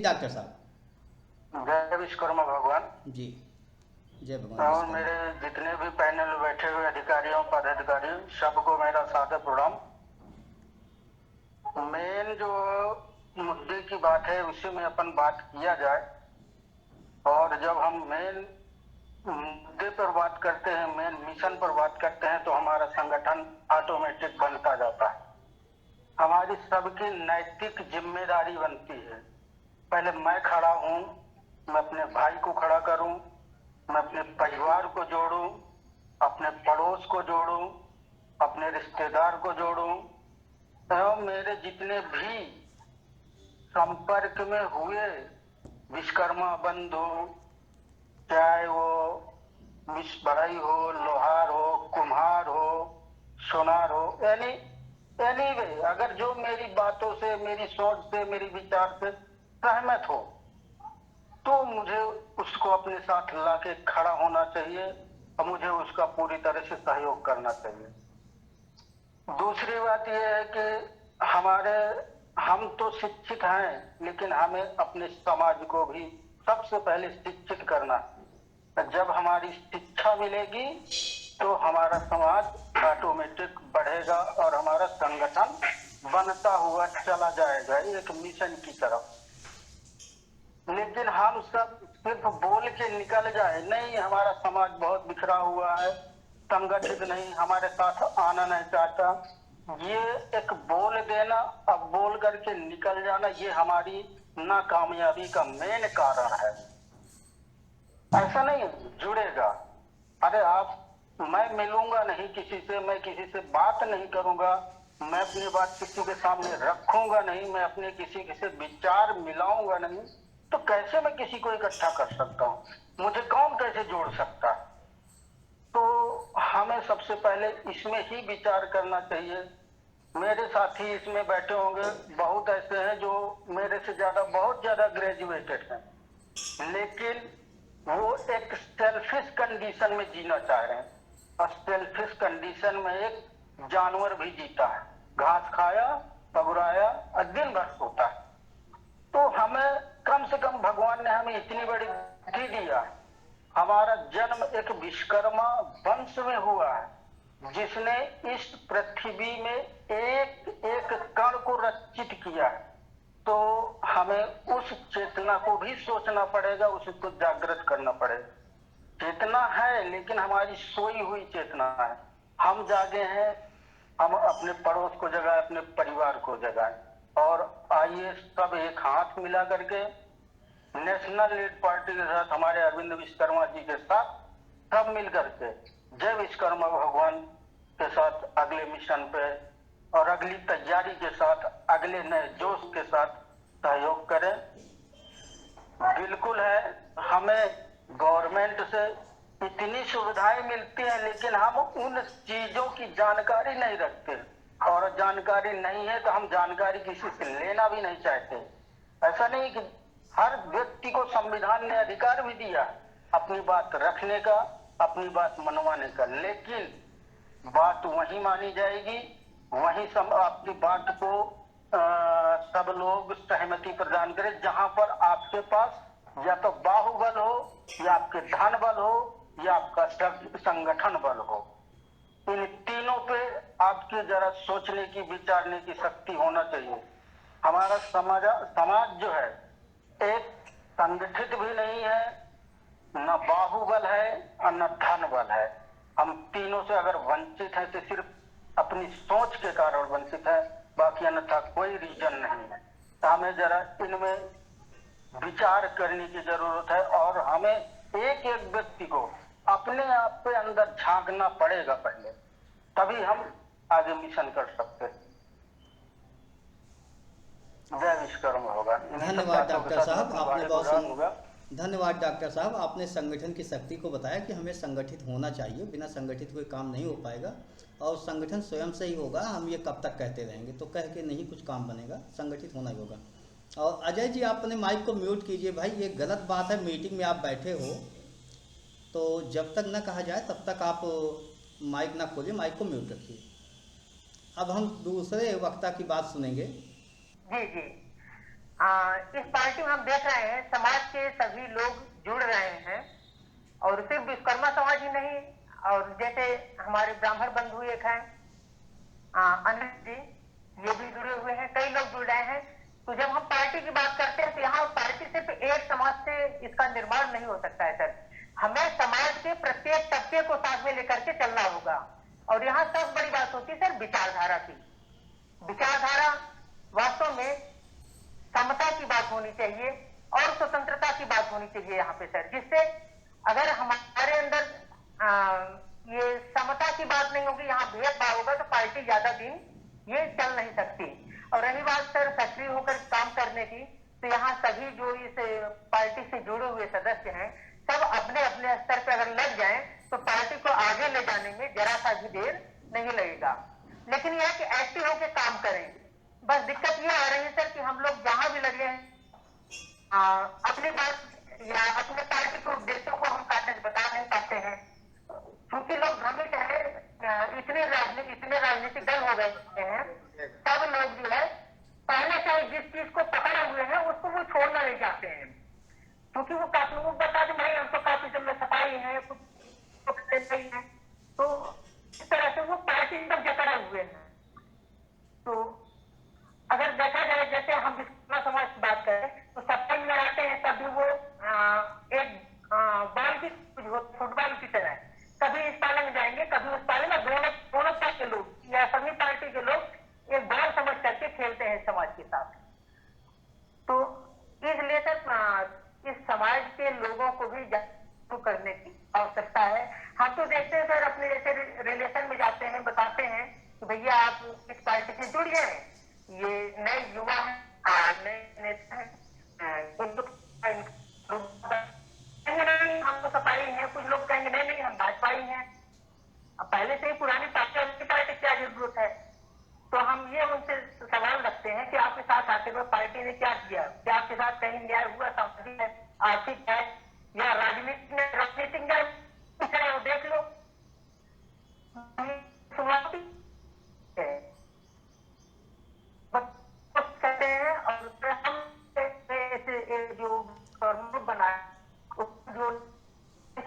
Doctor साहब। जय विश्वकर्मा भगवान। जी, जय भगवान और विश्वकर्मा। मेरे जितने भी पैनल में बैठे हुए अधिकारियों पदाधिकारी सबको मेरा सादर प्रणाम। मेन जो मुद्दे की बात है उसी में अपन बात किया जाए। और जब हम मेन मुद्दे पर बात करते हैं, मेन मिशन पर बात करते हैं, तो हमारा संगठन ऑटोमेटिक बनता जाता है। हमारी सबकी नैतिक जिम्मेदारी बनती है। पहले मैं खड़ा हूं, मैं अपने भाई को खड़ा करूं, मैं अपने परिवार को जोड़ूं, अपने पड़ोस को जोड़ूं, अपने रिश्तेदार को जोड़ूं एवं मेरे जितने भी संपर्क में हुए विश्वकर्मा बंधु, चाहे वो बढ़ई हो, लोहार हो, कुम्हार हो, सोनार हो, यानी एनीवे अगर जो मेरी बातों से, मेरी सोच से, मेरी विचार से सहमत हो तो मुझे उसको अपने साथ लाके खड़ा होना चाहिए और मुझे उसका पूरी तरह से सहयोग करना चाहिए। दूसरी बात यह है कि हम तो शिक्षित हैं, लेकिन हमें अपने समाज को भी सबसे पहले शिक्षित करना है। जब हमारी शिक्षा मिलेगी तो हमारा समाज ऑटोमेटिक बढ़ेगा और हमारा संगठन बनता हुआ चला जाएगा एक मिशन की तरफ। लेकिन हम सब सिर्फ बोल के निकल जाए, नहीं हमारा समाज बहुत बिखरा हुआ है, संगठित नहीं, हमारे साथ आना नहीं चाहता, ये एक बोल देना, अब बोल करके निकल जाना, ये हमारी नाकामयाबी का मेन कारण है। ऐसा नहीं जुड़ेगा। अरे मैं मिलूंगा नहीं किसी से, मैं किसी से बात नहीं करूंगा, मैं अपनी बात किसी के सामने रखूंगा नहीं, मैं अपने किसी से विचार मिलाऊंगा नहीं, तो कैसे मैं किसी को इकट्ठा कर सकता हूँ? मुझे कौन कैसे जोड़ सकता है? तो हमें सबसे पहले इसमें ही विचार करना चाहिए। मेरे साथी इसमें बैठे होंगे, बहुत ऐसे हैं जो मेरे से ज्यादा, बहुत ज्यादा ग्रेजुएटेड हैं, लेकिन वो एक सेल्फिश कंडीशन में जीना चाह रहे हैं। और सेल्फिश कंडीशन में एक जानवर भी जीता है, घास खाया, पगुराया और दिन भर सोता है। तो हमें कम से कम भगवान ने हमें इतनी बड़ी बुद्धि दिया है। हमारा जन्म एक विश्वकर्मा वंश में हुआ है, जिसने इस पृथ्वी में एक एक कण को रचित किया है। तो हमें उस चेतना को भी सोचना पड़ेगा, उसको जागृत करना पड़ेगा। चेतना है लेकिन हमारी सोई हुई चेतना है। हम जागे हैं, हम अपने पड़ोस को जगाए, अपने परिवार को जगाए। और आइए सब एक हाथ मिला करके नेशनल लीड पार्टी के साथ, हमारे अरविंद विश्वकर्मा जी के साथ सब मिल करके जय विश्वकर्मा भगवान के साथ अगले मिशन पे और अगली तैयारी के साथ, अगले नए जोश के साथ सहयोग करें। बिल्कुल है, हमें गवर्नमेंट से इतनी सुविधाएं मिलती हैं, लेकिन हम उन चीजों की जानकारी नहीं रखते, और जानकारी नहीं है तो हम जानकारी किसी से लेना भी नहीं चाहते। ऐसा नहीं कि हर व्यक्ति को संविधान ने अधिकार भी दिया अपनी बात रखने का, अपनी बात मनवाने का, लेकिन बात वही मानी जाएगी, वही आपकी बात को सब लोग सहमति प्रदान करें जहां पर आपके पास या तो बाहुबल हो, या आपके धन बल हो, या आपका संगठन बल हो। इन तीनों पे आपकी जरा सोचने की, विचारने की शक्ति होना चाहिए। हमारा समाज जो है एक संगठित भी नहीं है, न बाहुबल है और न धन बल है। हम तीनों से अगर वंचित है तो सिर्फ अपनी सोच के कारण वंचित है, बाकी अन्यथा कोई रीजन नहीं है। तो हमें जरा इनमें विचार करने की जरूरत है, और हमें एक एक व्यक्ति को अपने आप पे अंदर झांकना पड़ेगा पहले, तभी हम आगे मिशन कर सकते हैं। जय विश्वकर्मा होगा। धन्यवाद डॉक्टर साहब, आपने धन्यवाद डॉक्टर साहब, आपने संगठन की शक्ति को बताया कि हमें संगठित होना चाहिए, बिना संगठित कोई काम नहीं हो पाएगा, और संगठन स्वयं से ही होगा। हम ये कब तक कहते रहेंगे, तो कह के नहीं कुछ काम बनेगा, संगठित होना ही होगा। और अजय जी, आप अपने माइक को म्यूट कीजिए भाई, ये गलत बात है, मीटिंग में आप बैठे हो तो जब तक न कहा जाए तब तक आप माइक ना खोलिए, माइक को म्यूट रखिए। अब हम दूसरे वक्ता की बात सुनेंगे। जी जी। इस पार्टी में हम देख रहे हैं समाज के सभी लोग जुड़ रहे हैं, और सिर्फ विश्वकर्मा समाज ही नहीं, और जैसे हमारे ब्राह्मण बंधु एक हैं अनिल जी, ये भी जुड़े हुए हैं, कई लोग जुड़ रहे हैं। तो जब हम पार्टी की बात करते हैं तो यहाँ पार्टी सिर्फ एक समाज से इसका निर्माण नहीं हो सकता है सर, हमें समाज के प्रत्येक तबके को साथ में लेकर के चलना होगा। और यहाँ सब बड़ी बात होती है सर विचारधारा की। विचारधारा वास्तव में समता की बात होनी चाहिए और स्वतंत्रता की बात होनी चाहिए यहाँ पे सर, जिससे अगर हमारे अंदर ये समता की बात नहीं होगी, यहाँ भेदभाव होगा, तो पार्टी ज्यादा दिन ये चल नहीं सकती। और रही बात सर सक्रिय होकर काम करने की, तो यहाँ सभी जो इस पार्टी से जुड़े हुए सदस्य हैं सब अपने अपने स्तर पर अगर लग जाएं तो पार्टी को आगे ले जाने में जरा सा भी देर नहीं लगेगा। लेकिन यह कि एक्टिव होकर काम करें। बस दिक्कत ये आ रही है सर कि हम लोग जहां भी लगे हैं अपनी बात या अपने पार्टी के उद्देश्यों को हम कागज बता नहीं पाते हैं, क्योंकि लोग भ्रमित है, इतने राजनीतिक दल हो गए हैं, सब लोग जो है पहले से जिस चीज को पकड़े हुए हैं उसको वो छोड़ना नहीं चाहते हैं, क्योंकि वो काफी वो बता दें भाई हमको काफी जब में सफाई है कुछ नहीं है, तो इस तरह से वो पार्टी तक जकड़े हुए हैं। तो अगर देखा जाए जैसे हम विश्वकर्मा समाज की बात करें तो सप्ताह में लगाते हैं, तभी वो एक बॉल की फुटबॉल की तरह कभी इस पाले में जाएंगे कभी उस पाले में, दोनों तरह के लोग या सभी पार्टी के लोग एक बॉल समझ करके खेलते हैं समाज के साथ। तो इसलिए सर इस समाज के लोगों को भी जागरूक करने की आवश्यकता है। हम तो देखते हैं सर अपने जैसे रिलेशन में जाते हैं, बताते हैं कि भैया आप इस पार्टी से जुड़ जाए, ये नए युवा है, नए नेता है, हमको सफाई है, कुछ लोग कहेंगे नहीं नहीं हम भाजपा ही हैं, अब पहले से ही पुरानी पार्टी की पार्टी क्या जरूरत है। तो हम ये उनसे सवाल रखते हैं कि आपके साथ आते हुए पार्टी ने क्या किया, क्या आपके साथ कहीं न्याय हुआ, सामाजिक है, आर्थिक है या राजनीतिक न्याय